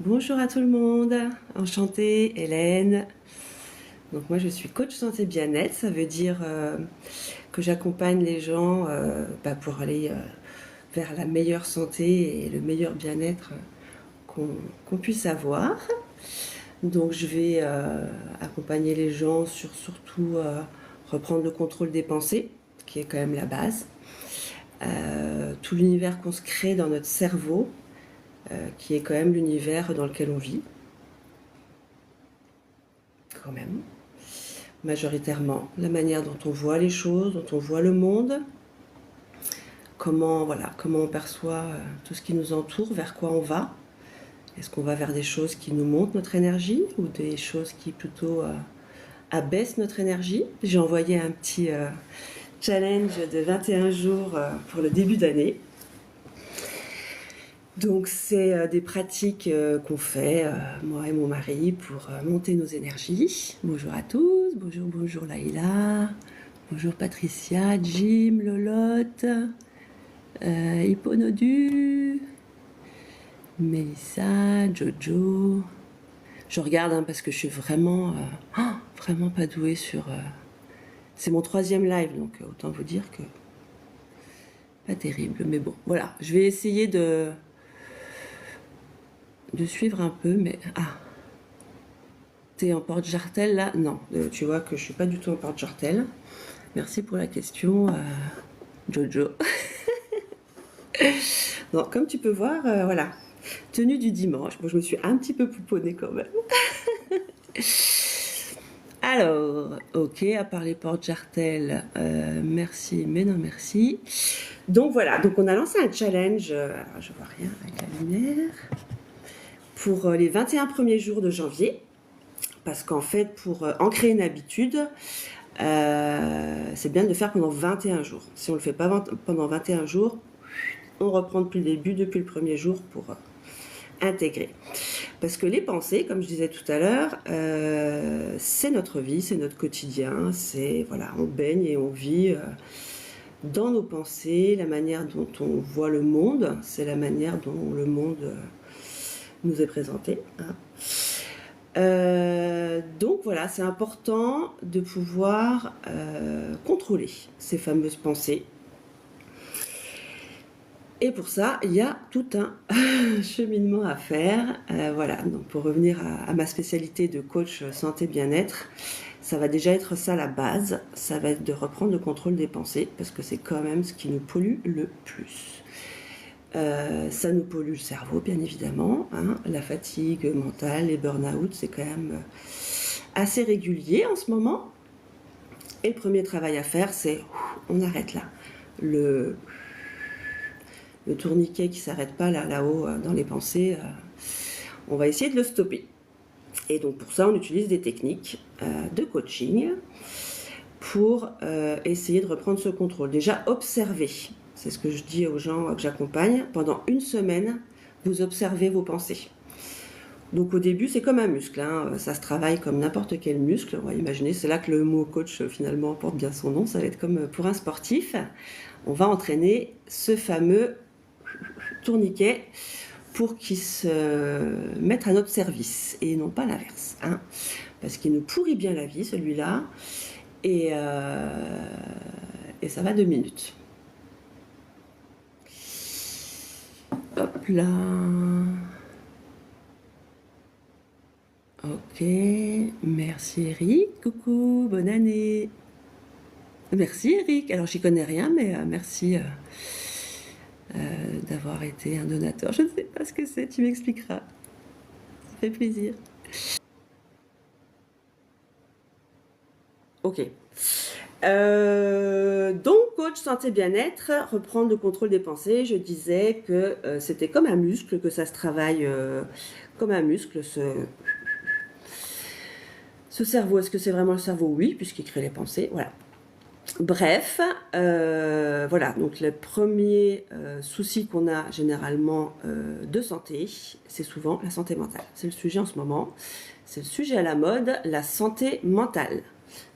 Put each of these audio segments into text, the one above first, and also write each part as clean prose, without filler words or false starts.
Bonjour à tout le monde, enchantée Hélène. Donc moi je suis coach santé bien-être, ça veut dire que j'accompagne les gens pour aller vers la meilleure santé et le meilleur bien-être qu'on puisse avoir. Donc je vais accompagner les gens sur surtout reprendre le contrôle des pensées, qui est quand même la base. Tout l'univers qu'on se crée dans notre cerveau, qui est quand même l'univers dans lequel on vit, quand même. Majoritairement, la manière dont on voit les choses, dont on voit le monde, comment on perçoit tout ce qui nous entoure, vers quoi on va. Est-ce qu'on va vers des choses qui nous montent notre énergie ou des choses qui plutôt abaissent notre énergie? J'ai envoyé un petit challenge de 21 jours pour le début d'année. Donc c'est des pratiques qu'on fait, moi et mon mari, pour monter nos énergies. Bonjour à tous, bonjour Laïla, bonjour Patricia, Jim, Lolotte, Hipponodu, Mélissa, Jojo. Je regarde parce que je suis vraiment pas douée sur... C'est mon 3e live, donc autant vous dire que... Pas terrible, mais bon, voilà. Je vais essayer de suivre un peu, mais... Ah, t'es en porte-jartel là? Non, tu vois que je suis pas du tout en porte-jartel. Merci pour la question, Jojo. Donc, comme tu peux voir, voilà. Tenue du dimanche. Bon, je me suis un petit peu pouponnée quand même. Alors, ok, à part les porte-jartel, merci, mais non merci. Donc voilà, donc on a lancé un challenge, alors je vois rien avec la lumière, pour les 21 premiers jours de janvier. Parce qu'en fait, pour ancrer une habitude, c'est bien de le faire pendant 21 jours. Si on ne le fait pas pendant 21 jours, on reprend depuis le début, depuis le premier jour pour intégrer. Parce que les pensées, comme je disais tout à l'heure, c'est notre vie, c'est notre quotidien, c'est voilà, on baigne et on vit dans nos pensées, la manière dont on voit le monde, c'est la manière dont le monde nous est présenté. Hein. Donc voilà, c'est important de pouvoir contrôler ces fameuses pensées. Et pour ça, il y a tout un cheminement à faire. Voilà, donc pour revenir à ma spécialité de coach santé bien-être, ça va déjà être ça la base. Ça va être de reprendre le contrôle des pensées, parce que c'est quand même ce qui nous pollue le plus. Ça nous pollue le cerveau, bien évidemment. Hein. La fatigue mentale, les burn-out, c'est quand même assez régulier en ce moment. Et le premier travail à faire, c'est on arrête là. Le tourniquet qui ne s'arrête pas là-haut dans les pensées, on va essayer de le stopper. Et donc pour ça, on utilise des techniques de coaching pour essayer de reprendre ce contrôle. Déjà, observer. C'est ce que je dis aux gens que j'accompagne. Pendant une semaine, vous observez vos pensées. Donc au début, c'est comme un muscle. Hein. Ça se travaille comme n'importe quel muscle. On va imaginer, c'est là que le mot coach finalement porte bien son nom. Ça va être comme pour un sportif. On va entraîner ce fameux tourniquet pour qu'il se mette à notre service et non pas l'inverse. Hein. Parce qu'il nous pourrit bien la vie, celui-là. Et ça va 2 minutes. Hop là. Ok, merci Eric, coucou, bonne année. Merci Eric, alors j'y connais rien, mais merci d'avoir été un donateur. Je ne sais pas ce que c'est, tu m'expliqueras. Ça fait plaisir. Ok. Donc, coach santé bien-être, reprendre le contrôle des pensées. Je disais que c'était comme un muscle, que ça se travaille comme un muscle. Ce cerveau, est-ce que c'est vraiment le cerveau? Oui, puisqu'il crée les pensées. Voilà. Bref, voilà. Donc, le premier souci qu'on a généralement de santé, c'est souvent la santé mentale. C'est le sujet en ce moment. C'est le sujet à la mode, la santé mentale.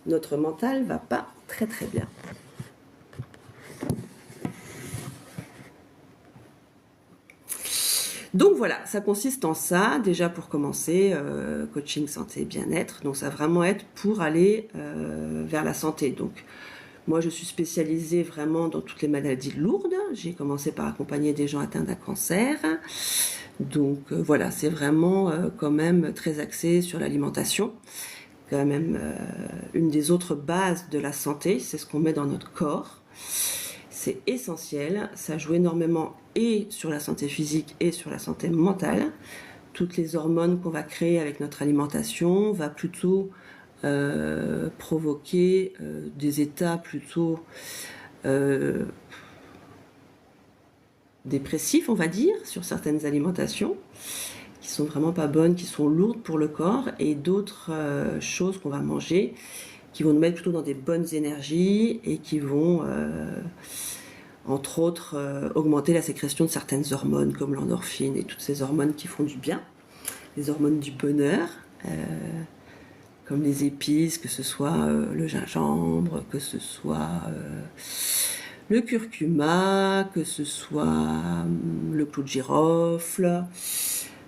Notre mental va pas très très bien. Donc voilà, ça consiste en ça, déjà pour commencer, coaching santé bien-être. Donc ça va vraiment être pour aller vers la santé. Donc moi je suis spécialisée vraiment dans toutes les maladies lourdes. J'ai commencé par accompagner des gens atteints d'un cancer. Donc voilà, c'est vraiment quand même très axé sur l'alimentation. Quand même une des autres bases de la santé, c'est ce qu'on met dans notre corps. C'est essentiel, ça joue énormément et sur la santé physique et sur la santé mentale. Toutes les hormones qu'on va créer avec notre alimentation va plutôt provoquer des états plutôt dépressifs, on va dire, sur certaines alimentations qui sont vraiment pas bonnes, qui sont lourdes pour le corps, et d'autres choses qu'on va manger qui vont nous mettre plutôt dans des bonnes énergies et qui vont entre autres augmenter la sécrétion de certaines hormones comme l'endorphine et toutes ces hormones qui font du bien, les hormones du bonheur, comme les épices, que ce soit le gingembre, que ce soit le curcuma, que ce soit le clou de girofle,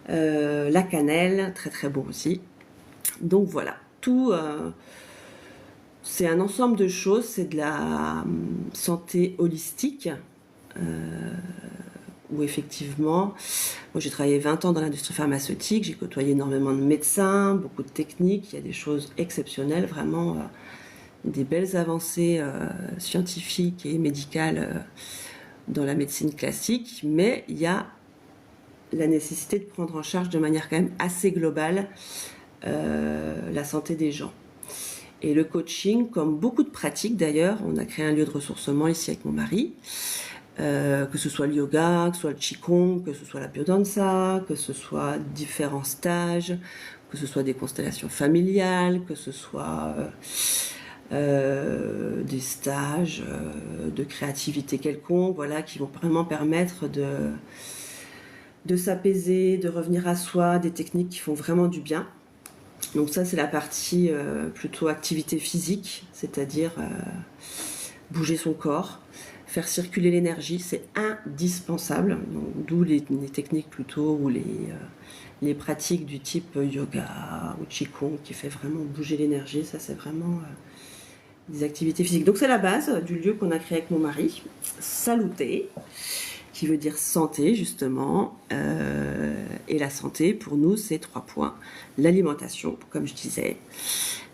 la cannelle, très très bon aussi. Donc voilà, tout c'est un ensemble de choses, c'est de la santé holistique, où effectivement, moi j'ai travaillé 20 ans dans l'industrie pharmaceutique, j'ai côtoyé énormément de médecins, beaucoup de techniques, il y a des choses exceptionnelles, vraiment des belles avancées scientifiques et médicales dans la médecine classique, mais il y a la nécessité de prendre en charge de manière quand même assez globale la santé des gens. Et le coaching, comme beaucoup de pratiques d'ailleurs, on a créé un lieu de ressourcement ici avec mon mari, que ce soit le yoga, que ce soit le qigong, que ce soit la biodanza, que ce soit différents stages, que ce soit des constellations familiales, que ce soit des stages de créativité quelconque, voilà, qui vont vraiment permettre de s'apaiser, de revenir à soi, des techniques qui font vraiment du bien. Donc ça, c'est la partie plutôt activité physique, c'est-à-dire bouger son corps, faire circuler l'énergie, c'est indispensable. D'où les techniques plutôt, ou les pratiques du type yoga ou qigong qui fait vraiment bouger l'énergie. Ça, c'est vraiment des activités physiques. Donc c'est la base du lieu qu'on a créé avec mon mari, Saluté, qui veut dire santé justement, et la santé pour nous c'est 3 points: l'alimentation, comme je disais,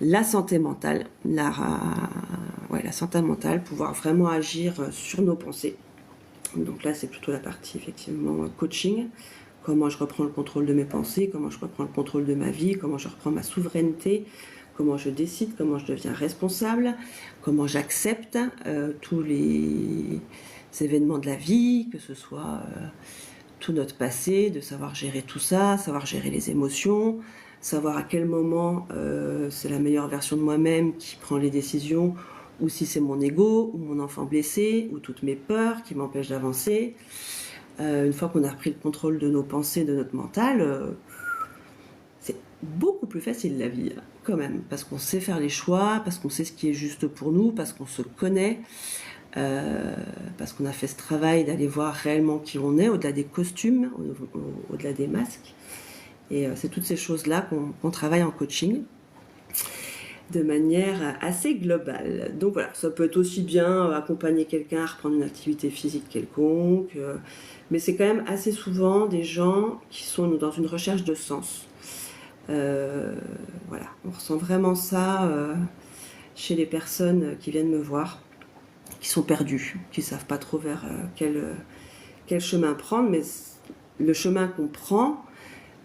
la santé mentale, la santé mentale, pouvoir vraiment agir sur nos pensées. Donc là c'est plutôt la partie effectivement coaching, comment je reprends le contrôle de mes pensées, comment je reprends le contrôle de ma vie, comment je reprends ma souveraineté, comment je décide, comment je deviens responsable, comment j'accepte tous les événements de la vie, que ce soit tout notre passé, de savoir gérer tout ça, savoir gérer les émotions, savoir à quel moment c'est la meilleure version de moi-même qui prend les décisions, ou si c'est mon ego, ou mon enfant blessé, ou toutes mes peurs qui m'empêchent d'avancer. Une fois qu'on a repris le contrôle de nos pensées, de notre mental, c'est beaucoup plus facile la vie, quand même, parce qu'on sait faire les choix, parce qu'on sait ce qui est juste pour nous, parce qu'on se connaît, parce qu'on a fait ce travail d'aller voir réellement qui on est, au-delà des costumes, au-delà des masques. Et c'est toutes ces choses-là qu'on travaille en coaching de manière assez globale. Donc voilà, ça peut être aussi bien accompagner quelqu'un à reprendre une activité physique quelconque, mais c'est quand même assez souvent des gens qui sont dans une recherche de sens. Voilà, on ressent vraiment ça chez les personnes qui viennent me voir, qui sont perdus, qui ne savent pas trop vers quel chemin prendre, mais le chemin qu'on prend,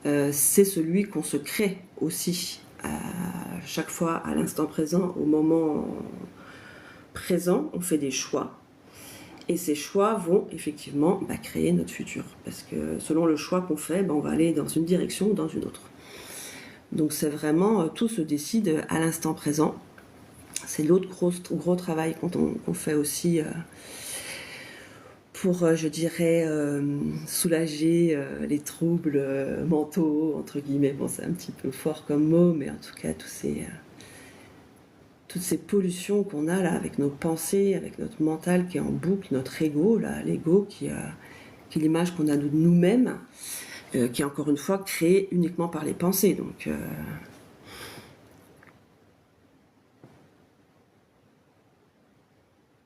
c'est celui qu'on se crée aussi, chaque fois à l'instant présent, au moment présent, on fait des choix. Et ces choix vont effectivement créer notre futur. Parce que selon le choix qu'on fait, on va aller dans une direction ou dans une autre. Donc c'est vraiment, tout se décide à l'instant présent. C'est l'autre gros travail qu'on fait aussi pour, je dirais, soulager les troubles mentaux, entre guillemets. Bon, c'est un petit peu fort comme mot, mais en tout cas, toutes ces pollutions qu'on a là avec nos pensées, avec notre mental qui est en boucle, notre ego, là, l'ego qui est l'image qu'on a de nous-mêmes, qui est encore une fois créé uniquement par les pensées. Donc,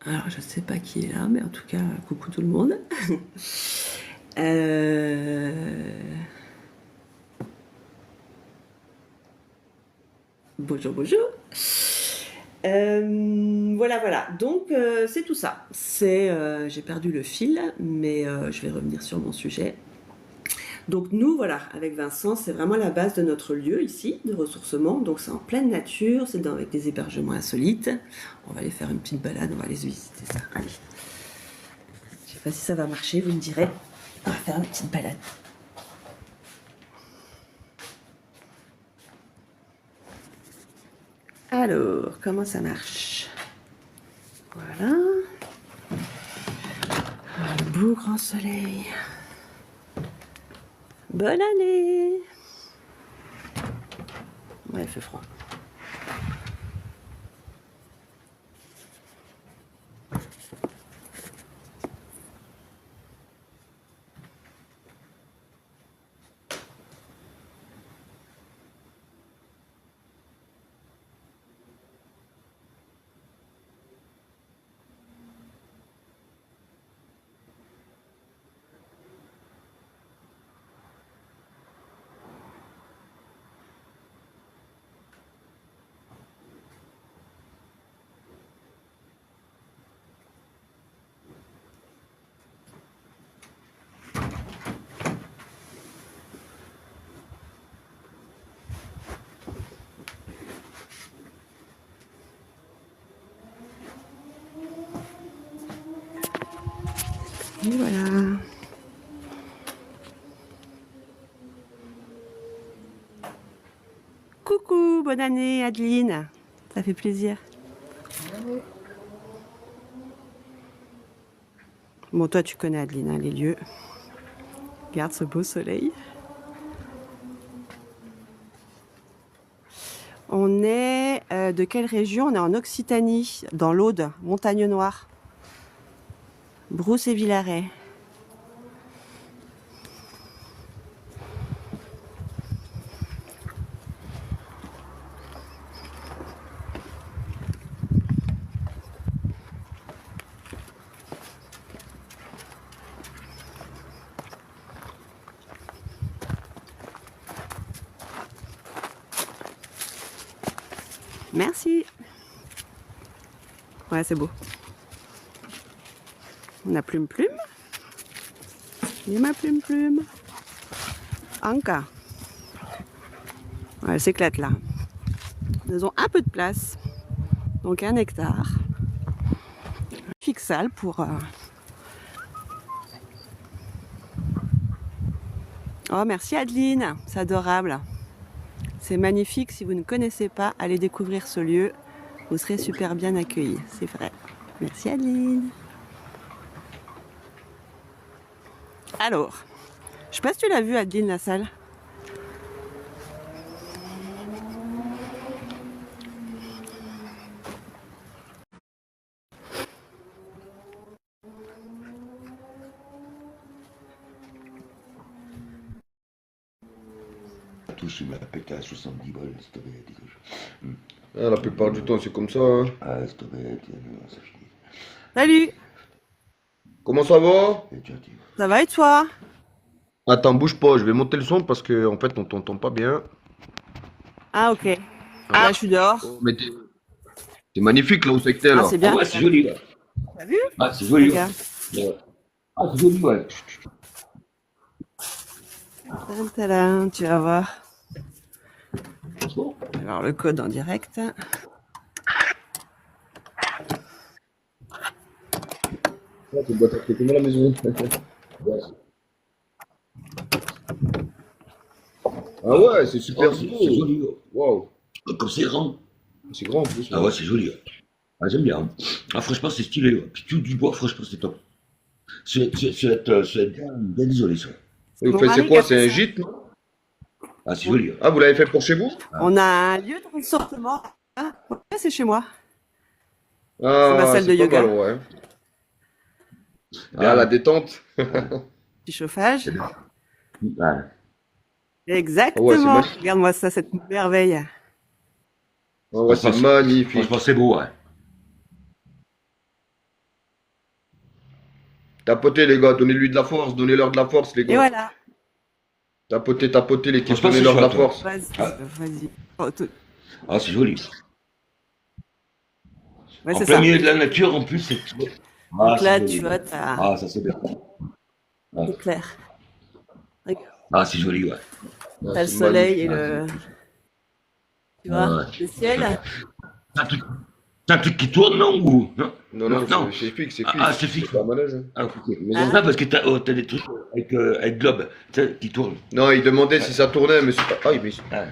alors, je ne sais pas qui est là, mais en tout cas, coucou tout le monde. Bonjour, bonjour. Voilà, voilà. Donc, c'est tout ça. J'ai perdu le fil, mais je vais revenir sur mon sujet. Donc nous, voilà, avec Vincent, c'est vraiment la base de notre lieu ici, de ressourcement. Donc c'est en pleine nature, c'est avec des hébergements insolites. On va aller faire une petite balade, on va aller visiter ça. Allez. Je sais pas si ça va marcher, vous me direz. On va faire une petite balade. Alors, comment ça marche? Voilà. Un beau grand soleil. Bonne année! Ouais, il fait froid. Et voilà. Coucou, bonne année Adeline. Ça fait plaisir. Bon, toi tu connais Adeline, hein, les lieux. Regarde ce beau soleil. On est de quelle région? On est en Occitanie, dans l'Aude, Montagne Noire. Brousse et Villaret. Merci. Ouais, c'est beau. On a Plume Plume. Et ma Plume Plume. Anka. Ouais, elle s'éclate là. Ils ont un peu de place. Donc 1 hectare. Fixe salle pour... Oh, merci Adeline. C'est adorable. C'est magnifique. Si vous ne connaissez pas, allez découvrir ce lieu. Vous serez super bien accueillis. C'est vrai. Merci Adeline. Alors, je sais pas si tu l'as vu Adeline, la salle. Tous, il m'a pété à 70 balles, cette bête. Ah, la plupart du temps, c'est comme ça, hein. Ah, cette bête, ça finit. Salut. Comment ça va? Et tu as dit, Ça va et toi? Attends, bouge pas, je vais monter le son parce que en fait, on t'entend pas bien. Ah ok. Ah. Là je suis dehors. Oh, mais t'es magnifique là où c'est que t'es Ah là. c'est bien. ah ouais, c'est joli, là. T'as vu? Ah, c'est joli, ouais. Regarde. Ouais. Ah, c'est joli, ouais. Tadam, tu vas voir. Franchement. Alors le code en direct. Ah, tu dois t'inquiéter à la maison. Ouais. Ah ouais, c'est super Oh, c'est beau. joli, ouais. Waouh, Comme c'est grand. c'est grand en plus. Ah ouais, c'est joli, ouais. Ah, j'aime bien. Ah, franchement, c'est stylé, ouais. Puis tout du bois, franchement, c'est top. C'est bien isolé, ça. Et vous Mon faites, mari c'est quoi? qui a C'est fait un ça. gîte, non? Ah, c'est joli, ouais. Ah, vous l'avez fait pour chez vous? On a un lieu de ressortiment. Ah, ouais, c'est chez moi. C'est ma Ah, salle de c'est pas yoga. mal, ouais. Bien, Ah, la ouais. détente. Petit chauffage. C'est bien. Ouais. Ah ouais, c'est Exactement. magnifique. Regarde-moi ça, cette merveille. Ah ouais, c'est magnifique. Franchement, c'est beau, ouais. Tapotez, les gars, donnez-lui de la force, donnez-leur de la force, les Et gars. voilà. Tapotez l'équipe, Franchement, c'est donnez-leur de la chouette, ouais. force. Vas-y, Ah, vas-y. Oh, ah, c'est joli. ouais, En c'est plein ça. milieu de la nature, en plus, c'est. Ah, Donc c'est là, joli. tu vois, t'as... Ah, ça, c'est bien. Ouais. C'est clair. Regarde, Ah, c'est joli, ouais. Ah, t'as le c'est soleil et magnifique. le... Tu vois, Ouais. le ciel. C'est un truc, c'est un truc qui tourne, non? Ou. Non? Non, Non, non, non. c'est fixe, c'est Ah, fixe. c'est fixe. C'est pas un manège, hein. Ah, ok. Mais Ah, non. Non, parce que t'as des trucs avec globe, tu sais, qui tournent. Non, il demandait si ça tournait, mais c'est pas. Ah, mais... Ouais.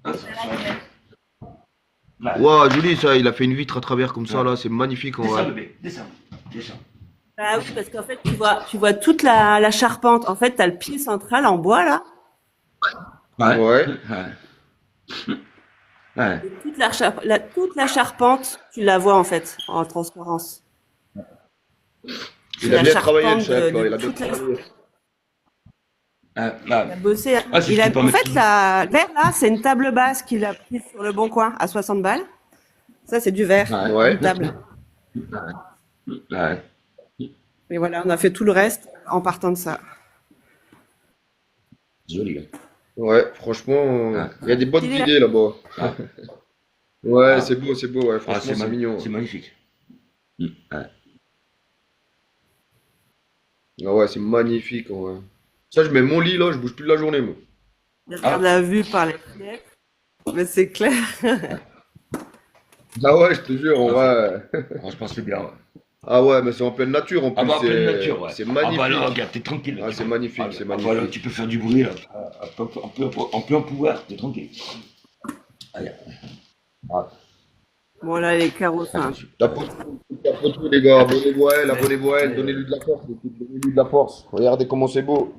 Ah, ouais. Waouh, joli ça, il a fait une vitre à travers comme ça Ouais. là, c'est magnifique en Descends, vrai. bébé, descends. Descends. ah oui, parce qu'en fait, tu vois toute la charpente. En fait, t'as le pied central en bois, là. Ouais. Ouais. Ouais. Ouais. Et toute la charpente, tu la vois, en fait, en transparence. C'est Il a la bien travaillé le charpente chef là, de il a bien toute la... travaillé. Ah, Il a bossé. Hein. Ah, si je peux pas En mettre fait, tout. l'air, là, c'est une table basse qu'il a prise sur le Bon Coin à 60 balles. Ça, c'est du verre, Ouais. Ouais. une table. Ouais. Et voilà, on a fait tout le reste en partant de ça. Joli. Ouais, franchement, Ouais. il y a des bonnes Il est là. idées là-bas. Ah. Ouais, Ah. c'est beau, ouais, Ah, franchement, c'est mignon. c'est magnifique. Ouais. Ah ouais, c'est magnifique en vrai. Ça, je mets mon lit là, je bouge plus de la journée, moi. Il regarde la vue par les fenêtres. Mais c'est clair. Ah ouais, je te jure, en vrai. Franchement, c'est bien. Ouais. Ah ouais, mais c'est en pleine nature en plus, Ah bah, en pleine c'est nature, ouais. c'est Ah bah là, magnifique. regarde, t'es tranquille. Ah, c'est magnifique, c'est Ah, voilà, magnifique. tu peux faire du bruit là. En plein pouvoir, t'es tranquille. Allez. Ah, Bon, là, les carreaux, ah, enfin, Tapotez les gars, abonnez-vous à elle, donnez-lui de la force, l'équipe, donnez-lui de la force. Regardez comment c'est beau.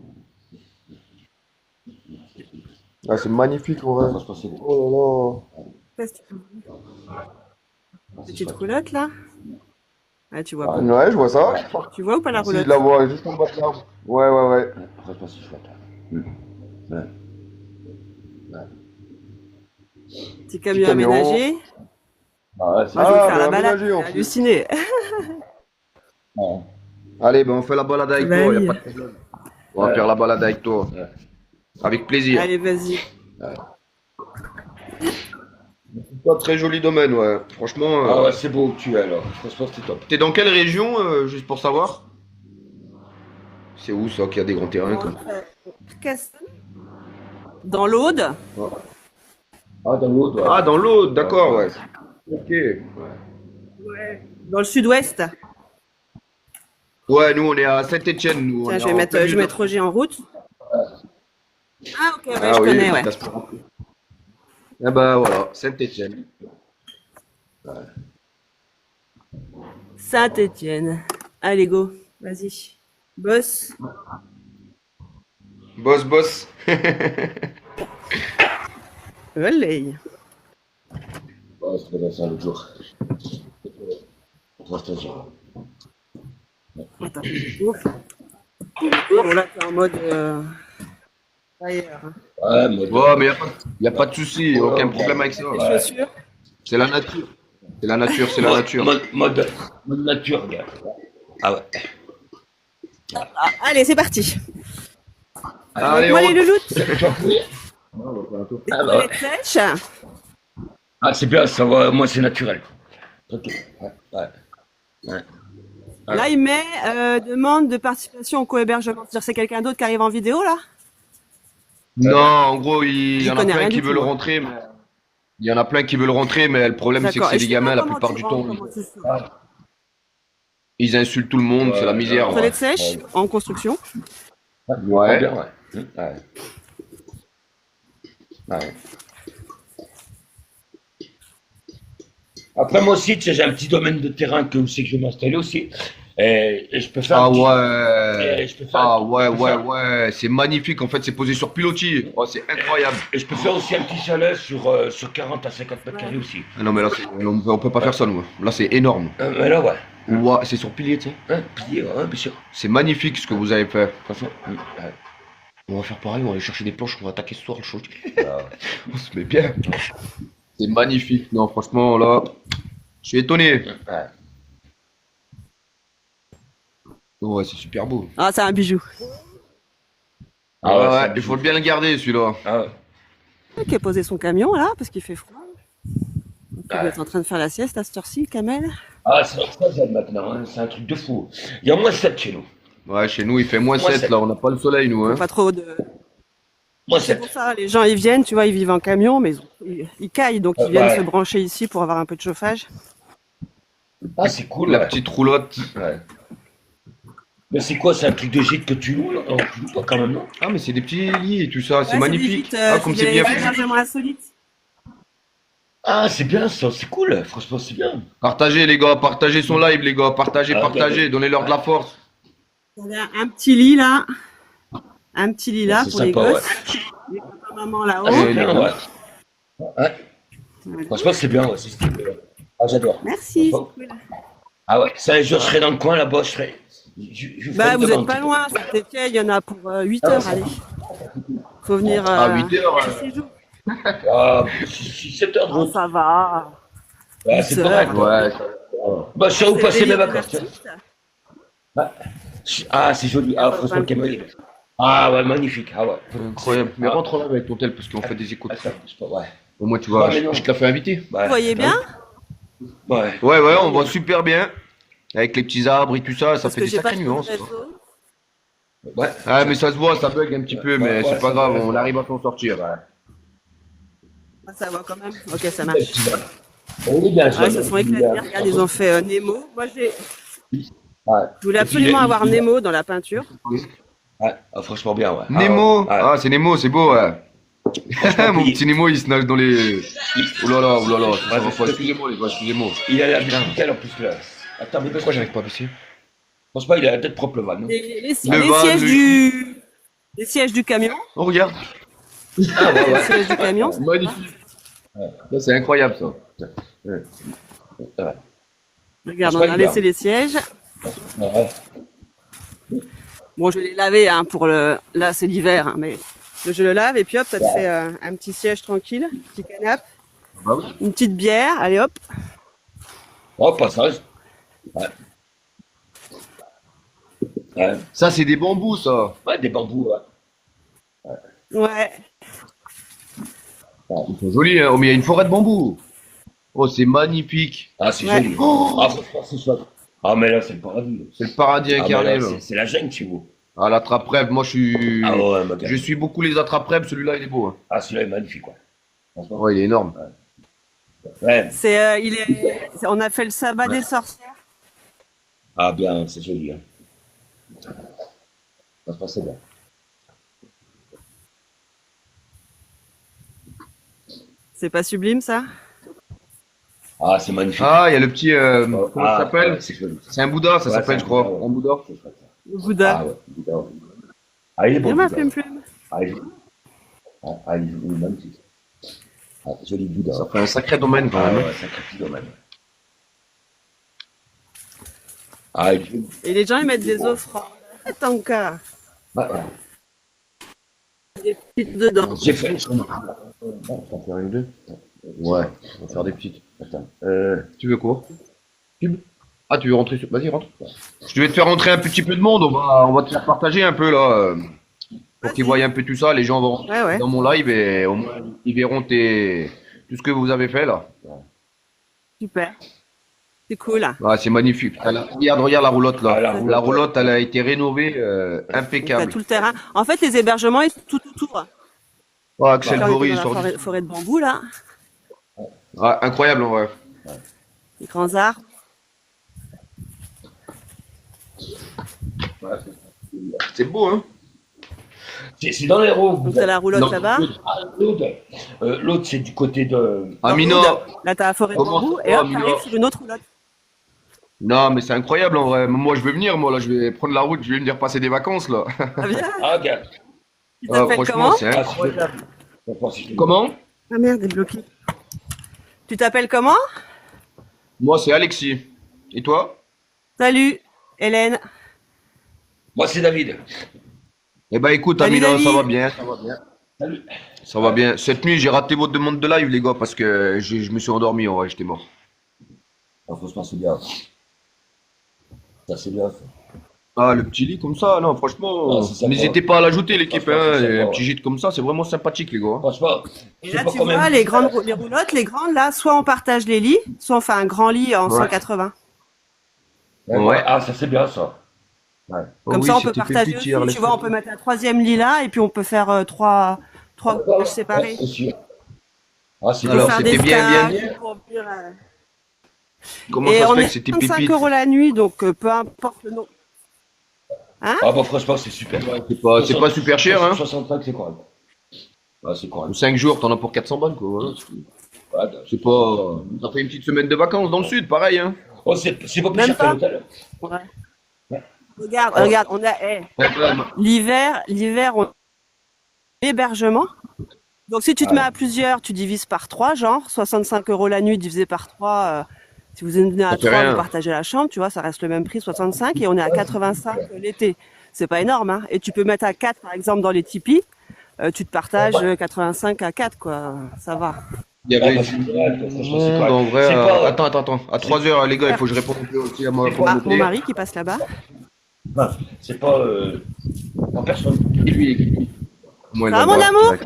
Ah, c'est magnifique en vrai. franchement, c'est beau. Oh qu'est-ce que tu veux? Petite roulotte, là. Ah, tu vois là pas. là. Ouais, je vois ça. Tu vois ou pas la Si, roulotte? je la vois juste en bas de là. Ouais, ouais, ouais. Franchement, c'est chouette. Ouais. Petit camion camion. aménagé. Ah, ouais, c'est Moi, je veux Ah, faire la mais balade. aménagé, en J'ai plus. halluciné. bon. Allez, ben on fait la balade avec Bah toi, oui. y a pas de problème. On va faire la balade avec toi. Ouais. Avec plaisir. Allez, vas-y. C'est un très joli domaine, ouais. Franchement, Ah ouais, c'est beau où tu es alors. Franchement, c'est top. t'es dans quelle région, juste pour savoir? C'est où ça qu'il y a des grands terrains comme Dans l'Aude. Ah, dans l'autre, Ah, dans l'Aude, d'accord, ouais. Ok. Dans le sud-ouest. Ouais, nous on est à Saint-Étienne, nous. Tiens, on est je vais en mettre, plein je milieu vais de- mettre Roger en route. Ah, ok, ouais, Ah je oui, connais, ouais. ça se peut. Ah bah voilà, Saint-Étienne. Saint-Étienne. Allez, go. Vas-y. Boss. Boss, boss. Olé. Ouais, c'est bien ça l'autre jour. Trois stagiaires. Attends. Ouf. Bon, là, t'es en mode... ailleurs. Hein. Ouais, moi, Ouais, mais y a pas de souci, aucun problème avec ça. Les chaussures. C'est la nature. C'est la nature, c'est la nature. Mode nature, gars. Ah ouais. Ah, allez, c'est parti. Allez, Moi, on- les louloutes. Ah, bah, Toilettes sèches. ah, c'est bien, ça va, moi c'est naturel. Tranquille. Ouais. Là, il met demande de participation au co-hébergement. C'est-à-dire, c'est quelqu'un d'autre qui arrive en vidéo, là? Non, en gros, il J'y y en a connais plein rien qui du veulent tout, hein. rentrer, mais... Il y en a plein qui veulent rentrer, mais le problème, c'est que D'accord. c'est Et des je sais pas gamins, la comment plupart tu du rentres, temps, comment tu fais. ils insultent tout le monde, c'est la misère. Ouais. Toilettes sèches en construction. Ouais. Bien, ouais. Ouais. Après, moi aussi, tu sais, j'ai un petit domaine de terrain que c'est que je vais m'installer aussi. Et je peux faire. Ah un petit- ouais. Et je peux faire- Ah ouais, je peux ouais, faire- ouais. C'est magnifique. En fait, c'est posé sur pilotis. Oh, c'est incroyable. Et je peux faire aussi un petit chalet sur 40 à 50 mètres carrés aussi. Ah non, mais là, on peut pas faire ça, nous. Là, c'est énorme. Mais là, ouais. Ouais, c'est sur pilier, tu sais. Plié, ouais, bien sûr. C'est magnifique ce que vous avez fait. Franchement. On va faire pareil, on va aller chercher des planches, on va attaquer ce soir le chantier. Ah, On se met bien. C'est magnifique. Non, franchement, là, je suis étonné. ouais. Ouais, c'est super beau. Ah, c'est un bijou. Ah ouais, Ouais, c'est il faut bien le garder celui-là. Ah ouais. Qui a posé son camion là, parce qu'il fait froid. Donc, il doit Ouais. être en train de faire la sieste à cette heure-ci, Kamel. Ah, c'est ça, j'aime maintenant, hein. C'est un truc de fou. Il y a moins 7 chez nous. Ouais, chez nous, il fait moins Moins 7 7. là, on n'a pas le soleil nous. Hein. Pas trop de. Moins C'est 7. pour ça, les gens ils viennent, tu vois, ils vivent en camion, mais ils caillent, donc ils viennent Ouais. se brancher ici pour avoir un peu de chauffage. Ah, c'est cool, La ouais. petite roulotte. Ouais. Mais c'est quoi, c'est un truc de gîte que tu loues, là? Non, tu loues pas quand même, non? Ah, mais c'est des petits lits et tout ça, c'est Ouais, magnifique. des gîtes, Ah, comme c'est bien fait. hébergements insolites. Ah, c'est bien ça, c'est cool. Franchement, c'est bien. Partagez les gars, partagez son live les gars, partagez, Ah, partagez, regardez. donnez-leur de la force. Il y a un petit lit là. Un petit lit là C'est pour les sympa, gosses. Les papa-maman là-haut. Ah, c'est Et bien, les- ouais. Ouais. Voilà. Franchement, c'est bien, ouais, c'est stylé. Ah, j'adore. Merci, c'est Franchement. cool. Ah ouais, ça, je serai dans le coin là-bas, je serai. Je ferai Bah, une vous demande. êtes pas loin, Saint-Étienne, il y en a pour 8 Ah, heures, ça allez. Faut venir À 8 heures. ces jours. Ah, 7 heures de Ah, route. ça va. Ouais, c'est 10 correct. Ouais, Bah, je sais où C'est passer mes délire vacances, tiens. d'artiste. Ah, c'est joli. Ah, franchement, Kamel. Ah, ouais, magnifique. Ah, ouais. incroyable. Mais Ah. rentre là avec ton tel parce qu'on fait des écoutes. Attends, je sais pas, ouais. Au moins, tu vois, Ouais, mais non. je te la fais inviter. Ouais. Vous voyez bien? Ouais. Ouais, ouais, on voit super bien. Avec les petits arbres et tout ça, ça Parce fait que des j'ai pas sacrées trop de nuances. réseau. Ouais. Ah, mais ça se voit, ça bug un petit peu, mais Ouais, c'est pas ça grave, bug. on arrive à s'en sortir. Ah, ça va quand même. Ok, ça marche. On est bien, Ah, ils se sont éclatés. Regarde, ils ont fait Nemo. Moi, Ouais. je voulais absolument avoir Nemo dans la peinture. Ouais. Ah, franchement, bien, ouais. Nemo! Ah, ouais. Ah, c'est Nemo, c'est beau, ouais. Mon puis- petit Nemo, il se nage dans les. Oulala, oulala, ça Ouais, va pas. c'est- Excusez-moi, les gars, excusez-moi. Il a l'air bien nickel en plus là. Attends, mais Pourquoi j'arrive pas à baisser? franchement, il a la tête propre le van. non Les Le van, sièges lui. les sièges du camion. Oh, regarde. Ah, ouais, Les ouais. sièges du camion. Magnifique. Là, c'est incroyable, ça. Regarde, C'est on pas a évident. laissé les sièges. Ouais. Bon, je vais les laver hein, pour le. Là, c'est l'hiver, hein, mais je le lave et puis hop, ça te fait un petit siège tranquille, un petit canapé, Bah oui. une petite bière. Allez hop. Oh, passage. Ouais. Ouais. Ça, c'est des bambous, ça. Ouais, des bambous, ouais. Ouais. Ils sont jolis, hein. Oh, mais il y a une forêt de bambous. Oh, c'est magnifique. Ah, c'est Ouais. joli. Ah, franchement, c'est chouette. Ah, mais là, c'est le paradis. C'est le paradis Ah, mais incarné, là, là. c'est la jungle chez vous. Ah, l'attrape-rêve, moi, je suis. Ah, ouais, ma gars. Je suis beaucoup les attrape-rêves, celui-là, il est beau. Hein. Ah, celui-là est magnifique, quoi. Franchement. Ouais, il est énorme. Ouais. C'est, on a fait le sabbat des sorcières. Ah, bien, c'est joli, hein. Franchement, c'est bien. C'est pas sublime ça? Ah, c'est magnifique. Ah, il y a le petit. Comment Ah, ça s'appelle? ouais, c'est joli. C'est un Bouddha, ça Ouais, s'appelle, c'est je crois. Bouddha, ouais. Un Bouddha. C'est chouette, ça. Le Bouddha. Ah, ouais, Bouddha, ouais. Ah, il est Viens bon. ma Bouddha. plume. Ah, il est magnifique. Ah, joli Bouddha. Ça fait un sacré domaine, quand Ah, même. ouais, sacré petit domaine. Ah, il est... Et les gens ils mettent des offrandes. Tant qu'à Ouais, ouais. des petites dedans. J'ai fait. On va en faire une ou deux. Ouais, on va faire des petites. Attends. Tu veux quoi? Cube? Ah, tu veux rentrer sur. Vas-y, rentre. Je vais te faire rentrer un petit peu de monde, on va te faire partager un peu là. Pour qu'ils voient un peu tout ça, les gens vont Ouais, ouais. dans mon live et au moins ils verront tout ce que vous avez fait là. Super. C'est cool. Ah, c'est magnifique. Regarde la roulotte là. Ah, la La roulotte. roulotte, elle a été rénovée, T'as impeccable. tout le terrain. En fait, les hébergements, ils sont tout autour. Oh, Axel Là, on Bory, était il dans sort la du- forêt de bambou, là. Ah, incroyable en vrai. Les grands arbres. C'est beau, hein? C'est dans les roues. Donc, t'as la roulotte Non. là-bas. Ah, l'autre, c'est du côté de. Amina, Là, t'as la forêt de Comment bambou. ça Et va, hop, Amina t'arrives sur une autre roulotte. non, mais c'est incroyable en vrai. Moi, je vais venir, moi là, je vais prendre la route, je vais venir passer des vacances là. Ah, bien. Ah, regarde. Tu Ah, t'appelles franchement, comment? c'est Ah, incroyable. je pense que je- Comment? Ah merde, débloqué. Tu t'appelles comment? Moi, c'est Alexis. Et toi? Salut, Hélène. Moi, c'est David. Eh ben écoute, Salut Amina, ça David. va bien, ça va bien. Salut. Ça va bien. Cette nuit, j'ai raté votre demande de live, les gars, parce que je me suis endormi, en vrai, j'étais mort. Ah, franchement, c'est bien. Ça, c'est bien. Ça. Ah, le petit lit comme ça, non, Ah, franchement, c'est sympa. n'hésitez pas à l'ajouter, l'équipe, Franchement, hein. c'est Un sympa. petit gîte comme ça, c'est vraiment sympathique, les gars. Franchement, Et je sais là, pas tu quand vois, même. les roulottes, les grandes, là, soit on partage les lits, soit on fait un grand lit en Ouais. 180. Ouais. Ah, ça, c'est bien, ça. Ouais. Oh Comme oui, ça, on peut c'était partager pépite aussi. hier, les Tu vois, on peut mettre un troisième lit là, et puis on peut faire trois Ouais, couches séparées. c'est sûr. Ah, c'est On peut Alors, bien. faire des c'était bien. stacks. Comment Et ça se on fait est que c'était 35 pépite? euros la nuit, donc peu importe le nom. Hein? Ah, bah, franchement, c'est super. C'est pas super cher, hein. 65, c'est correct. Ah, c'est Pour correct. 5 jours, t'en as pour 400 balles, quoi. Voilà. Ouais, C'est pas. Ça fait une petite semaine de vacances dans le sud, pareil, hein. oh, c'est pas plus Même cher qu'à pas. l'hôtel. Ouais. Ouais. Regarde, on a Ouais, quand même. l'hiver, on a l'hébergement. Donc si tu te Ah, mets à plusieurs, tu divises par 3, genre 65 euros la nuit divisé par 3. Si vous venez à Ça fait 3, vous rien. partagez la chambre, tu vois, ça reste le même prix, 65, et on est à 85 l'été. C'est pas énorme, hein. Et tu peux mettre à 4, par exemple, dans les tipis. Tu te partages 85 à 4, quoi. Ça va. Il y ah, avait bah, du c'est correct. Franchement, c'est monde, correct. en vrai. C'est pas. Attends. À 3 heures, les gars, il faut que je réponde un peu aussi à ma C'est pas- Mon communauté. mari qui passe là-bas. Enfin, c'est pas. En personne. Et lui, moi, il Ça va, va mon pas, amour? direct.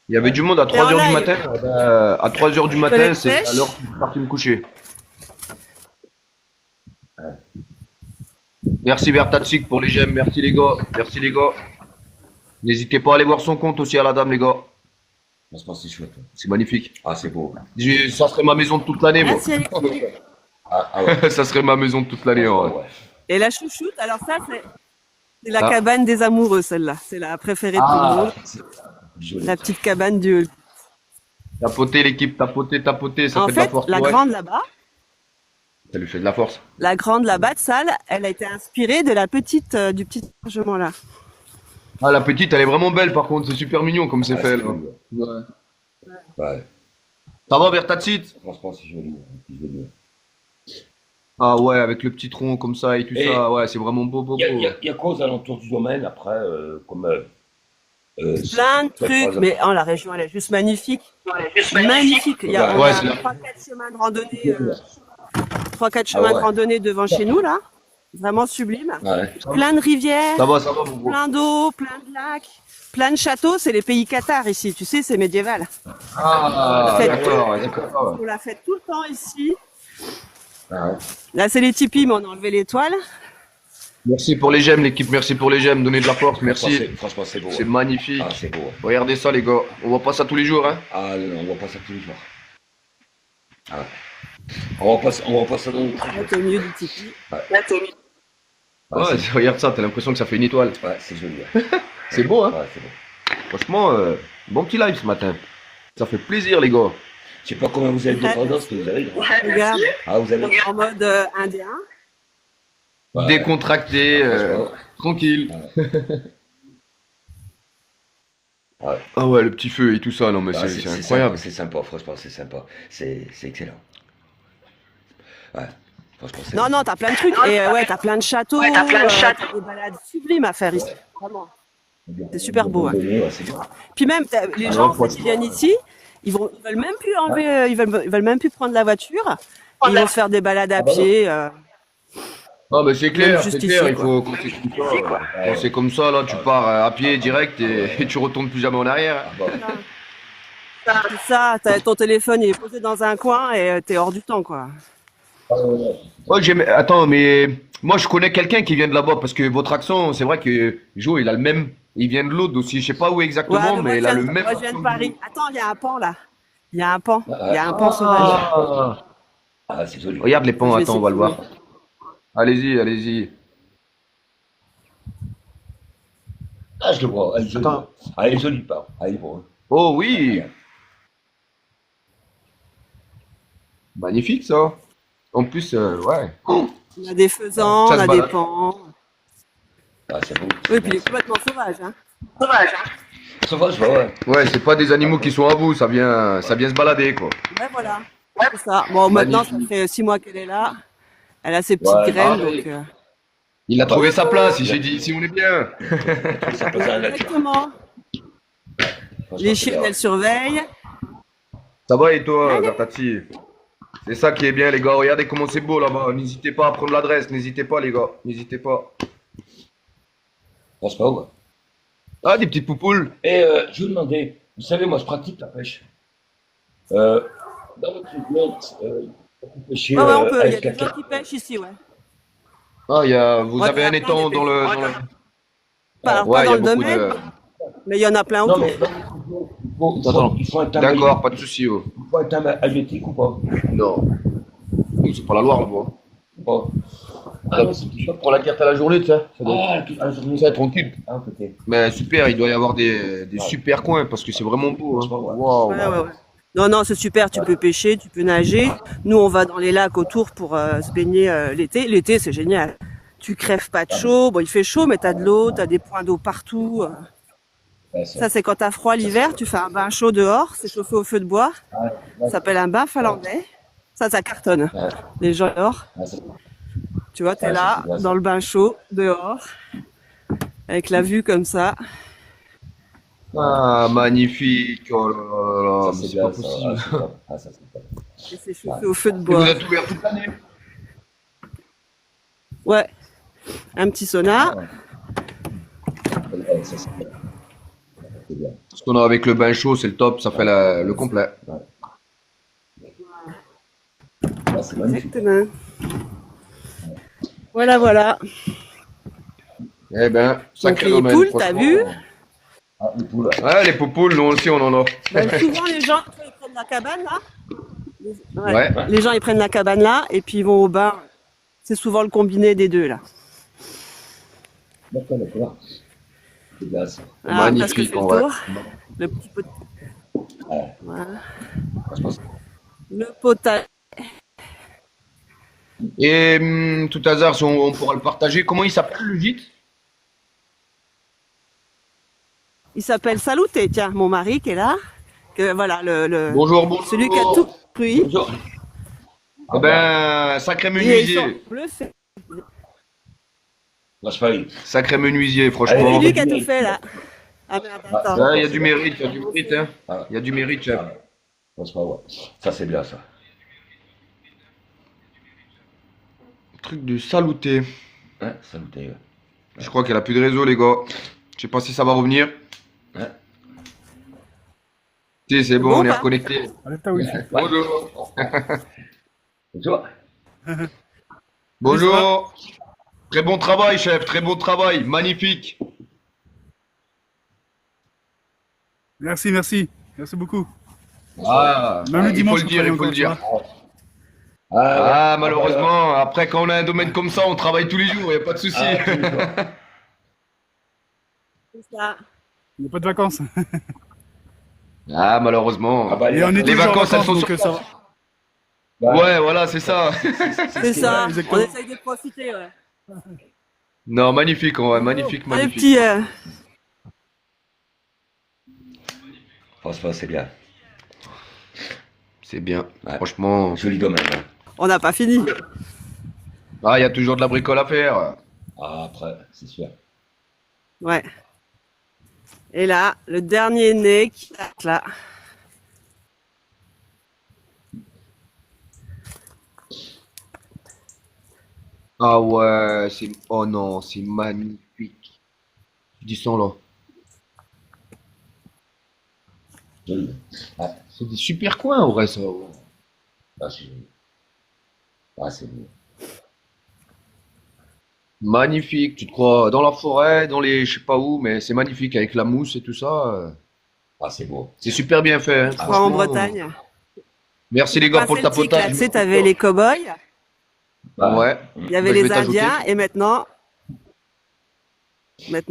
Il y avait du monde à T'es en 3 heures du live? matin. À 3 heures du Tu matin, connais c'est Pêche? à l'heure où je suis parti me coucher. Merci Bertatsik pour les j'aime. Merci les gars. Merci les gars. N'hésitez pas à aller voir son compte aussi à la dame, les gars. Franchement, c'est chouette. C'est magnifique. Ah, c'est beau. Ça serait ma maison de toute l'année, moi. Merci, Alexis. Ah ouais. Ça serait ma maison de toute l'année, en vrai. Ouais. Et la chouchoute, alors ça, c'est la Ah. cabane des amoureux, celle-là. C'est la préférée de tout le monde. C'est joli. La petite cabane du... Tapoter l'équipe, tapoter, ça En fait de la fait, force. la ouais. grande là-bas, Ça lui fait de la force. la grande là-bas de salle, elle a été inspirée de la petite, du petit hébergement là. Ah, la petite, elle est vraiment belle, par contre. C'est super mignon comme c'est Ah, fait, c'est là. joli. Ouais. Ouais. Ça va, Bertatsit? Franchement, c'est joli. C'est joli. Ah ouais, avec le petit tronc comme ça et tout Et- ça. Ouais, c'est vraiment beau, beau, Il y, a- beau. il y a- il y a quoi aux alentours du domaine après, comme. Plein de trucs, mais oh, la région, elle est juste magnifique. Magnifique. Il y a, Ouais, on c'est a la- 3-4 chemins de randonnée, 3-4 chemins ouais. de randonnée devant chez nous, là. Vraiment sublime. Ouais. Plein de rivières, Ça va, mon gros. plein d'eau, plein de lacs, plein de châteaux. C'est les pays Qatar ici, tu sais, c'est médiéval. Ah, Faites- d'accord. On l'a fait tout le temps ici. Ah ouais. Là, c'est les tipis, mais on a enlevé l'étoile. Merci pour les j'aime, l'équipe. Merci pour les j'aime. Donnez de la force. Merci. Franchement, c'est beau. C'est magnifique. Ah, c'est beau. Regardez ça, les gars. On voit pas ça tous les jours, hein. Ah non, on voit pas ça tous les jours. Ah. On voit pas ça dans le Là, t'es au milieu du tipi. Ah, Ouais, regarde ça, t'as l'impression que ça fait une étoile. ouais, c'est joli. Ouais, C'est beau, hein. ouais, c'est beau. Franchement, bon petit live ce matin. Ça fait plaisir, les gars. Je sais pas combien vous avez de dépendance que vous avez. Regarde, Ah, vous avez. en mode indien. Ouais. Décontracté, Franchement, tranquille. Ouais. Ah ouais, le petit feu et tout ça, non mais Ah, c'est incroyable. C'est sympa, franchement, c'est sympa. C'est excellent. Ouais, franchement, c'est Non, non, t'as plein de trucs. Et ouais, t'as plein de châteaux. T'as des balades sublimes à faire ici. Vraiment. C'est super beau. Ouais. Ouais, c'est bien. Puis même, les gens en fait, qui viennent ici, ils veulent même plus enlever, ils veulent même plus prendre la voiture. Ils vont se faire des balades à pied. Ah mais c'est clair, Juste c'est clair, ici, il faut quand c'est comme ça, là tu pars à pied direct et tu retournes plus jamais en arrière. Ah, bah, C'est ça, ton téléphone il est posé dans un coin et t'es hors du temps, quoi. Ouais, attends, mais moi je connais quelqu'un qui vient de là-bas parce que votre accent, c'est vrai que Joe il a le même, il vient de l'autre aussi, je sais pas où exactement, Ouais, mais il a le même. moi je viens de Paris. Attends, il y a un pan là. Il y a un pan. Ah, Il y a un pan sauvage. Ah. ah, c'est joli. Regarde les pans, Je vais attends, on va le essayer de voir. Allez-y, allez-y. Ah, je le vois. Elle est jolie. Attends. Ah, elle est jolie, pas. Ah, elle est beau. Oh oui, magnifique ça. En plus, ouais. On a des faisans, Ça on se a des balade. pans. Ah, c'est beau. Oui, puis il est complètement sauvage. Hein. Sauvage, ouais. Ouais, c'est pas des animaux qui sont à vous, ça vient se balader quoi. Ouais, voilà. C'est ça. Bon, maintenant, ça Magnifique. fait 6 mois qu'elle est là. Elle a ses petites Ouais, graines, ah, oui. donc Il a Ah bah, trouvé sa place, il s'est dit ici on est bien. ça passe à la nature. Exactement. Franchement, Les c'est chiennes, bien. elles surveillent. Ça va et toi, Allez. Vertati? C'est ça qui est bien, les gars. Regardez comment c'est beau là-bas. N'hésitez pas à prendre l'adresse. N'hésitez pas, les gars. N'hésitez pas. Franchement, ouais. Ah, des petites poupoules. Et je vous demandais, vous savez, moi je pratique la pêche. Dans votre région, vous pêchez Ouais, ouais, on peut. Il y a avec la des gens canne. qui pêchent ici, ouais. Ah, vous Ouais, avez t'en un as plein des étang dans le, pêcheurs. dans le... Alors, pas Ouais, il y dans a le beaucoup domaine, de... mais il y en a plein Non, autour. mais Attends. il faut un thème D'accord, pas de souci. Oh. il faut un thème halieutique ou pas? Non. C'est pas la Loire, là-bas. Pas. Ah non, c'est Ça prend la carte à la journée, tu sais. à la journée. Ça, tranquille. Ah, peut-être. Mais super, il doit y avoir des super coins parce que c'est vraiment beau. Hein. Franchement, ouais. Waouh. Ouais, ouais, ouais. Non, non, c'est super. Tu peux pêcher, tu peux nager. Nous, on va dans les lacs autour pour se baigner l'été. L'été, c'est génial. Tu crèves pas de chaud. Bon, il fait chaud, mais t'as de l'eau, t'as des points d'eau partout. Ouais, Ça, c'est quand t'as froid l'hiver, tu fais un bain chaud dehors, c'est chauffé au feu de bois. Ça s'appelle un bain finlandais. Ça cartonne. ouais, Les gens dehors, ouais, ça- tu vois, t'es Ouais, là, c'est bien, ça. dans le bain chaud, dehors, avec la vue comme ça. Ah, magnifique. Oh là là là là, ça, mais c'est c'est bien, pas ça. possible. Ah, c'est top. Ah, ça, c'est top. Et c'est chauffé au feu de Et vous bois. êtes ouvert toute l'année? Ouais. Un petit sauna. Ouais, ça, c'est bien. C'est bien. Ce qu'on a avec le bain chaud, c'est le top, ça fait le complet. Ah, c'est magnifique. Exactement. Voilà, voilà. Eh ben, Donc sacré les domaine, poules, t'as franchement. vu? Ah, les poules. Ouais, les poupoules, nous aussi, on en a. Ben, souvent les gens, ils prennent la cabane là. Ouais. Ouais. Les gens, ils prennent la cabane là et puis ils vont au bain. C'est souvent le combiné des deux là. D'accord, d'accord. C'est bien, ça. Ah, presque Magnifique, fait le en vrai. tour. Le petit pot... Ouais. voilà. Franchement, c'est- Le potage. Et tout hasard, si on pourra le partager, comment il s'appelle le gîte? Il s'appelle Saluté, tiens, mon mari qui est là. Que, voilà, Bonjour, bonjour. celui qui a tout construit. Bonjour. Eh ben, sacré Il est menuisier. bleu, c'est Franchement, Sacré menuisier, c'est franchement. lui qui a tout fait là. Ah merde, attends. Ouais, il y a du mérite, il y a du mérite, hein. Ah. Il y a du mérite, chef. Ah, franchement, ouais. Ça, c'est bien, ça. Truc de saluté. Ouais, saluté. Ouais. Je crois qu'elle a plus de réseau, les gars. Je sais pas si ça va revenir. Ouais. Si, c'est bon, Bon, on est bah. reconnecté. Bonjour. Bonjour. Bonjour. Très bon travail, chef. Très bon travail. Magnifique. Merci, merci. Merci beaucoup. Ah, Même le il faut dimanche, le on dire, il travaille faut le encore, tu dire. vois. Ah, ouais. malheureusement, après, quand on a un domaine comme ça, on travaille tous les jours, il n'y a pas de souci. Ah, tous les jours. C'est ça. Il n'y a pas de vacances. Ah, malheureusement. Ah, bah, Et on est Les toujours en vacances, elles sont donc sur ça va. bah, Ouais, voilà, c'est ça. C'est ça. exactement. On essaye de profiter, ouais. Non, magnifique, ouais, magnifique, Allez, magnifique. petit. franchement, c'est bien. C'est bien. Ouais. Franchement. Joli domaine. Hein. On n'a pas fini. Ah, il y a toujours de la bricole à faire. Ah, après, c'est sûr. Ouais. Et là, le dernier nez qui est là. Ah ouais, c'est. Oh non, c'est magnifique. Tu dis ça là. Joli. Ouais. C'est des super coins en vrai, ça. Ah, c'est joli. Ah, c'est beau. Magnifique. Tu te crois dans la forêt, dans les. Je sais pas où, mais c'est magnifique avec la mousse et tout ça. Ah, c'est beau. C'est super bien fait. Hein, Toi en franchement. Bretagne. Merci les gars Pas pour le celtique, là. tapotage. Tu sais, t'avais les cow-boys, Ouais. il y avait Bah, je les vais t'ajouter. Indiens, et maintenant,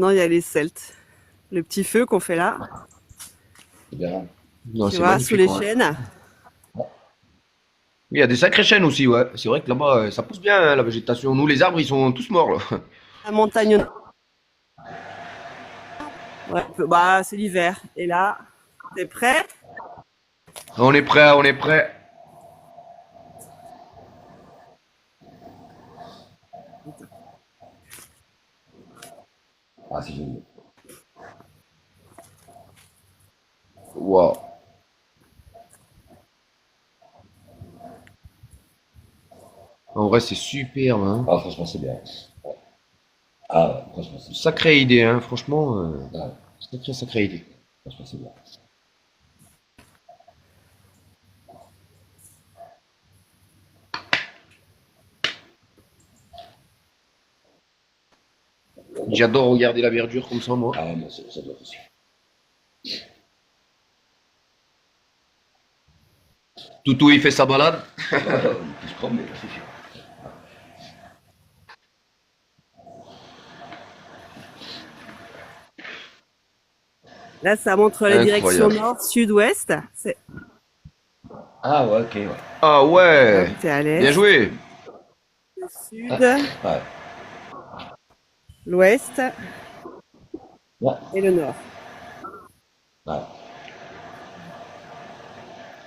il y a les Celtes. Le petit feu qu'on fait là, C'est bien. Non, tu c'est vois, sous magnifique. les Ouais. chênes. Il y a des sacrées chênes aussi, ouais. C'est vrai que là-bas, ça pousse bien, hein, la végétation. Nous, les arbres, ils sont tous morts, là. La montagne. Ouais, bah, c'est l'hiver. Et là, t'es prêt? On est prêt, on est prêt. Ah, c'est joli. Waouh. En vrai, c'est superbe, hein. Ah, franchement, c'est bien. Ouais. Ah, ouais, franchement, c'est Sacrée idée, hein. Franchement, ouais, sacrée idée. franchement, c'est bien. J'adore regarder la verdure comme ça, moi. Ah, moi, ça doit aussi. Toutou, il fait sa balade. Il peut se promener, là, c'est sûr. Là, ça montre les directions Incroyable. nord, sud, ouest. C'est Ah, ouais, ok, ouais. Ah ouais. t'es à Bien l'est, joué. le sud, Ouais. l'ouest Ouais. et le nord. Ouais.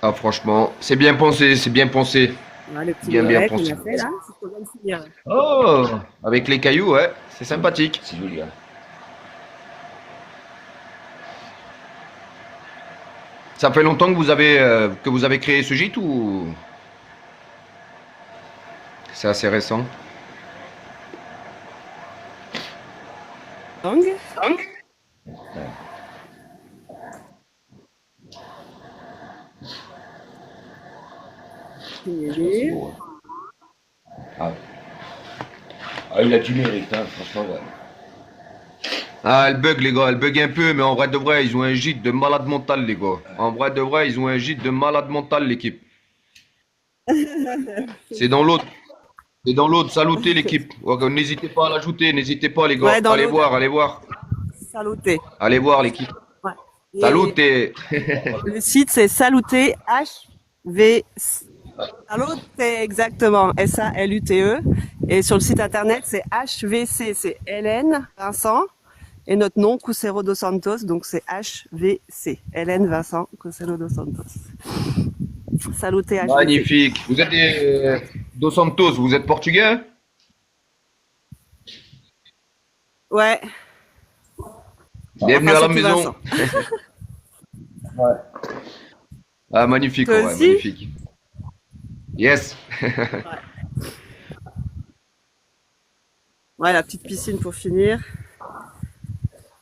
Ah, franchement, c'est bien pensé, c'est bien pensé. Voilà, le petit Bien muret qu'on pensé. a fait là, c'est ce qu'on vient de finir. Oh, avec les cailloux, ouais, c'est sympathique. C'est joli, hein. Ça fait longtemps que vous avez créé ce gîte ou c'est assez récent? Lang. C'est beau, hein. Ah, ouais. Ah, il a du mérite, hein, franchement, ouais. Ah, elle bug les gars, elle bug un peu, mais en vrai de vrai, ils ont un gîte de malade mental les gars. En vrai de vrai, ils ont un gîte de malade mental l'équipe. C'est dans l'autre. C'est dans l'autre, salutez l'équipe. Ouais, n'hésitez pas à l'ajouter, n'hésitez pas les gars. Ouais, dans Allez l'autre. voir, allez voir. Saluté. Allez voir l'équipe. Ouais. Et Salutez. le site c'est Saluté HV. Saluté exactement. SALUTE. Et sur le site internet c'est HVC. C'est Hélène Vincent. Et notre nom, Crucero dos Santos, donc c'est HVC. Hélène Vincent Crucero dos Santos. Saluté HVC. Magnifique. Vous êtes des Dos Santos, vous êtes portugais? Ouais. Bienvenue Enfin, à la surtout maison. Vincent. Ah, magnifique, Toi ouais, aussi magnifique. Yes. Ouais, la petite piscine pour finir.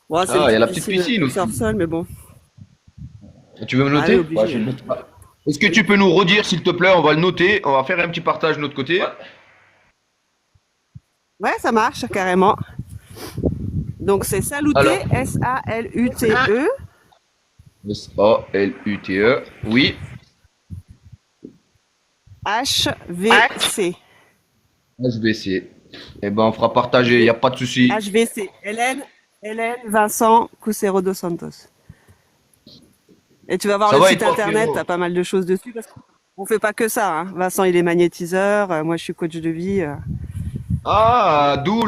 Bon, c'est Ah, il y a une la petite piscine aussi. hors sol, mais bon. Tu veux me Allez, noter? obligé. Ouais, je le note. Est-ce que tu peux nous redire, s'il te plaît? On va le noter. On va faire un petit partage de notre côté. Ouais. Ouais, ça marche carrément. Donc c'est Salute, Alors. S-A-L-U-T-E, S-A-L-U-T-E. Oui. H-V-C. HVC. Eh ben, on fera partager, il n'y a pas de souci. H-V-C. Hélène Vincent Crucero dos Santos. Et tu vas voir Ça le va, site et toi, internet, frérot? t'as pas mal de choses dessus parce qu'on fait pas que ça. Hein. Vincent, il est magnétiseur, moi je suis coach de vie. Ah, d'où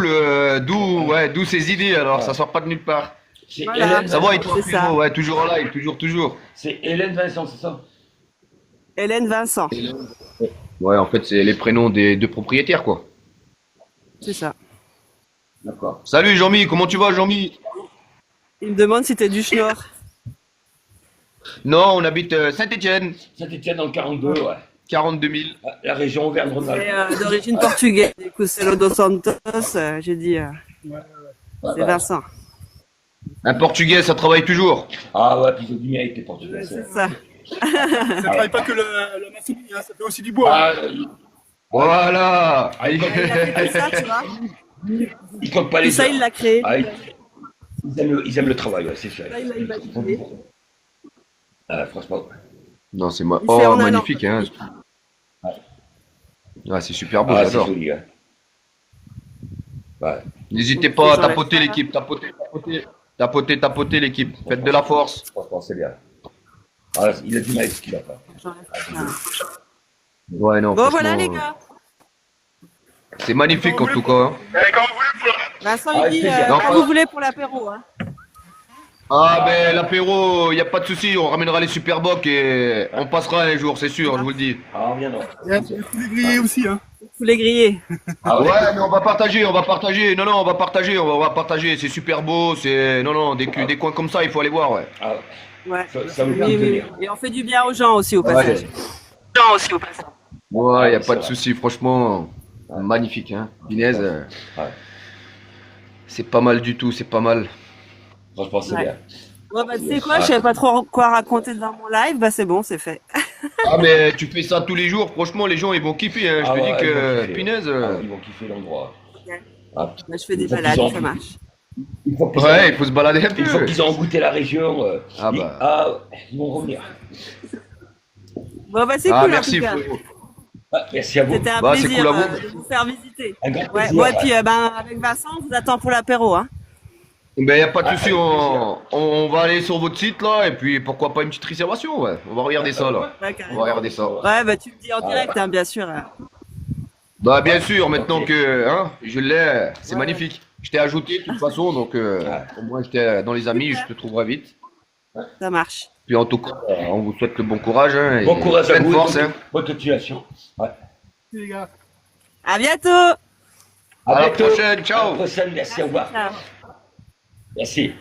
ces idées alors, ça sort pas de nulle part. C'est Voilà. Hélène Ça va et Vincent. toi, C'est ça. frérot? Ouais, toujours en live, toujours. C'est Hélène Vincent, c'est ça? Hélène Vincent, Ouais, en fait, c'est les prénoms des deux propriétaires, quoi. c'est ça. D'accord. Salut Jean-Mi, comment tu vas Jean-Mi? Il me demande si t'es du Schnorr. Non, on habite Saint-Étienne, Saint-Étienne dans le 42, ouais. 42 000. La région C'est Auvergne-Rhône-Alpes. d'origine portugaise. Du coup, c'est Dos Santos, j'ai dit, c'est Vincent. Un Portugais, ça travaille toujours. Ah ouais, puis ils ont du mérite, les Portugais. C'est ça. Ça travaille pas que la maçonnerie, hein, ça fait aussi du bois. Ah, Voilà. ils Il a fait tout ça, tu vois. ils comptent pas Tout les ça, heures. il l'a créé. Ah, ils aiment le travail, ouais, c'est sûr. Ça, il l'a imaginé. Franchement, ouais. Non, c'est Il fait en un an. magnifique, hein. Ah, c'est super beau, Ah, c'est j'adore. joli, hein. Ouais. N'hésitez pas à tapoter l'équipe, tapoter l'équipe. Faites de la force. Franchement, c'est bien. Ah, il a du mérite ce qu'il a fait. Ouais, non, Bon, franchement, voilà, les gars. c'est magnifique en tout cas. Hein. Vincent, Ah, il dit, c'est bien. quand vous voulez pour l'apéro. Hein. Ah ben l'apéro, il n'y a pas de souci, on ramènera les Superbocs et on passera un jour, c'est sûr, je vous le dis. Ah, on viendra. Il y a le poulet grillé aussi, hein. Vous les grillez. Ah Ouais, mais on va partager, on va partager. Non, non, on va partager, on va partager. C'est super beau, c'est. Non, non, des coins comme ça, il faut aller voir, ouais. Ah, Ouais. ça veut bien Oui, oui, tenir. oui. Et on fait du bien aux gens aussi au passage. Ouais, y a c'est pas de vrai. souci, franchement. Magnifique, hein. Punaise, Ouais. c'est pas mal du tout, c'est pas mal. Franchement, c'est Ouais. bien. Ouais, bah, tu sais quoi, je savais pas trop quoi raconter dans mon live, bah c'est bon, c'est fait. Ah, mais tu fais ça tous les jours, franchement, les gens, ils vont kiffer, hein. Je Ah te ouais, dis ils vont que, kiffer. punaise. Ah, ils vont kiffer l'endroit. Ouais. Ah, Bah, je fais des il faut qu'ils balades, en- ça marche. il faut qu'ils Ouais, en- il faut se balader un peu. il faut qu'ils ont goûté la région. Ah ils, bah. ah, ils vont revenir. Bon, bah c'est Ah, cool merci, en tout cas. frérot. Ah, merci à vous. C'était un Bah, c'est plaisir cool à vous. de vous faire visiter. Un grand Ouais, plaisir. bon, et puis ben, avec Vincent, on vous attend pour l'apéro. Hein. Ben, y a pas de Ah, souci, avec on va aller sur votre site, là, et puis pourquoi pas une petite réservation, ouais. On va regarder ça, là. Ouais, On carrément. va regarder ça. Ouais, bah tu me dis en Ah, direct, hein, bien sûr. Hein. Bah, bien sûr, maintenant Ok. que, hein, je l'ai, c'est Ouais. magnifique. Je t'ai ajouté, de toute façon, donc, au moins, j'étais dans les amis, je te trouverai vite. Ça marche. Puis, en tout cas, on vous souhaite le bon courage, hein, Bon et courage à pleine vous. force, hein. Bonne continuation. Ouais. Les gars. À bientôt. À la bientôt. prochaine, ciao. À la prochaine, merci, au revoir. Ciao. Merci.